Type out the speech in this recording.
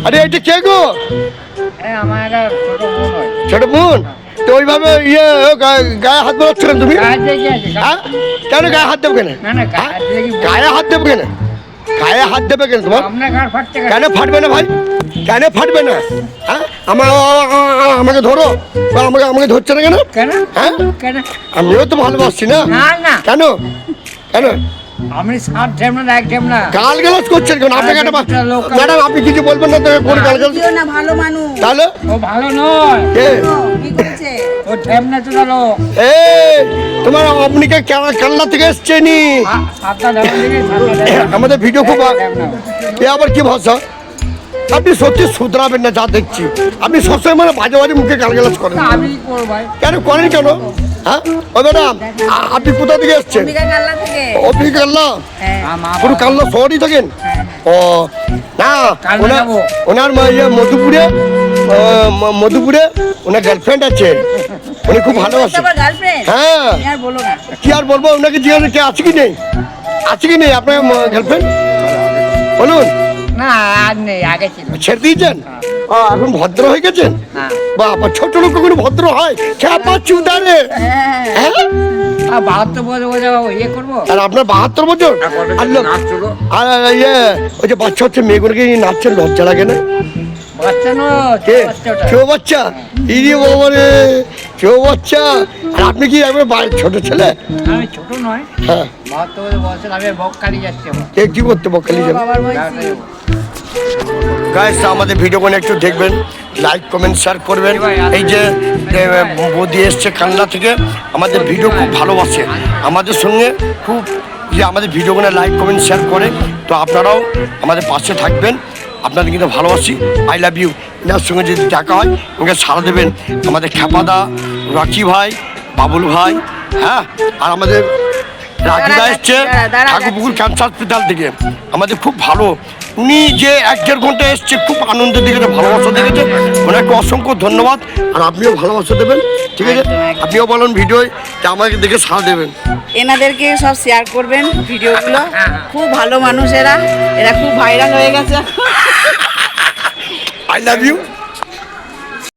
আরে এটা কে গো? ছোট বোন। তো ওইভাবে গায়ে হাত বোলাচ্ছ কেন তুমি? কেন গায়ে হাত দেবো কেন? গায়ে হাত দেবো কেন? গায়ে হাত দেবে কেন তোমার? কেন ফাটবে না ভাই? কেন ফাটবে না? হ্যাঁ আমাকে ধরো, আমাকে ধরছে না কেন? হ্যাঁ আমিও তো ভালোবাসছি না। কেন কেন আমি সাত ঢেমনা না এক ঢেমনা গালগালাজ করছেন কেন? আপনাকে একটা ম্যাডাম আপনি কিছু বলবেন না তো কোন গালগালাজ? না ভালো মানুষ। তাহলে ও ভালো নয়, কে কি করছে? ও ঢেমনা চুলা লোক। এই তোমার আপনি কে কান্না থেকে এসছেনি? সাতটা ঢেমনা দিকে সাতটা আমাদের ভিডিও খুব এ আবার কি ভাষা? আপনি সত্যি শুধরাবেন না যা দেখছি। আপনি সবসময় মানে বাজে বাজে মুখে গালগালাজ করেন। আমি করব ভাই। কেন করেন কেন? হ্যাঁ ও ম্যাডাম আপনি কোথা থেকে এসছেন? কাল্লা থেকে। অপি কাল্লা? পুরো কাল্লা শহরই থাকেন? ও না ওনার মধুপুরে মধুপুরে ওনার গার্লফ্রেন্ড আছে, উনি খুব ভালোবাসে। হ্যাঁ কি আর বলবো, ওনাকে জিজ্ঞাসা কে আছে কি নেই, আছে কি নেই আপনার গার্লফ্রেন্ড বলুন? না আর নেই, আগে ছিল। ছেড়ে দিয়েছেন? এখন ভদ্র হয়ে গেছেন? বাবা ছোট লোক কখনো ভদ্র হয়? খেপা চুদারে। হ্যাঁ 72 বছর ইয়ে করবো। আর আপনার 72 বছর? আর ইয়ে ওই যে বাচ্চা হচ্ছে মেয়েগুলোকে নাচছেন, লজ্জা লাগে না? বাচ্চা নয়, কে? কেউ বাচ্চা? ইরে বাবা রে, কেউ বাচ্চা। আর আপনি কি একবার ছোট ছেলে? আমি ছোট নয়, হ্যাঁ 72 বছর। আমি বকখালি যাচ্ছি। কে কি করতে বকখালি যাবে? গাইস আমাদের ভিডিওগুলো একটু দেখবেন, লাইক কমেন্ট শেয়ার করবেন। এই যে বৌদি এসছে কান্না থেকে, আমাদের ভিডিও খুব ভালোবাসে, আমাদের সঙ্গে খুব যে আমাদের ভিডিওগুলো লাইক কমেন্ট শেয়ার করে। তো আপনারাও আমাদের পাশে থাকবেন, আপনাদের কিন্তু ভালোবাসি। I love you. এনার সঙ্গে যদি দেখা হয় ওকে সাড়া দেবেন। আমাদের খেপাদা, রাকি ভাই, বাবুল ভাই, হ্যাঁ আর আমাদের রাকিদা এসছে ঠাকুরপুকুর ক্যান্সার হসপিটাল থেকে, আমাদের খুব ভালো। উনি যে 1-1.5 ঘন্টা এসছে, খুব আনন্দ দেখেছে, ভালোবাসা দেখেছে, ওনাকে অসংখ্য ধন্যবাদ। আর আপনিও ভালোবাসা দেবেন, ঠিক আছে? আপনিও বলেন ভিডিও আমাকে দেখে সাড়া দেবেন। এনাদেরকে সব শেয়ার করবেন ভিডিওগুলো, খুব ভালো মানুষ এরা, এরা খুব ভাইরাল হয়ে গেছে। I love you.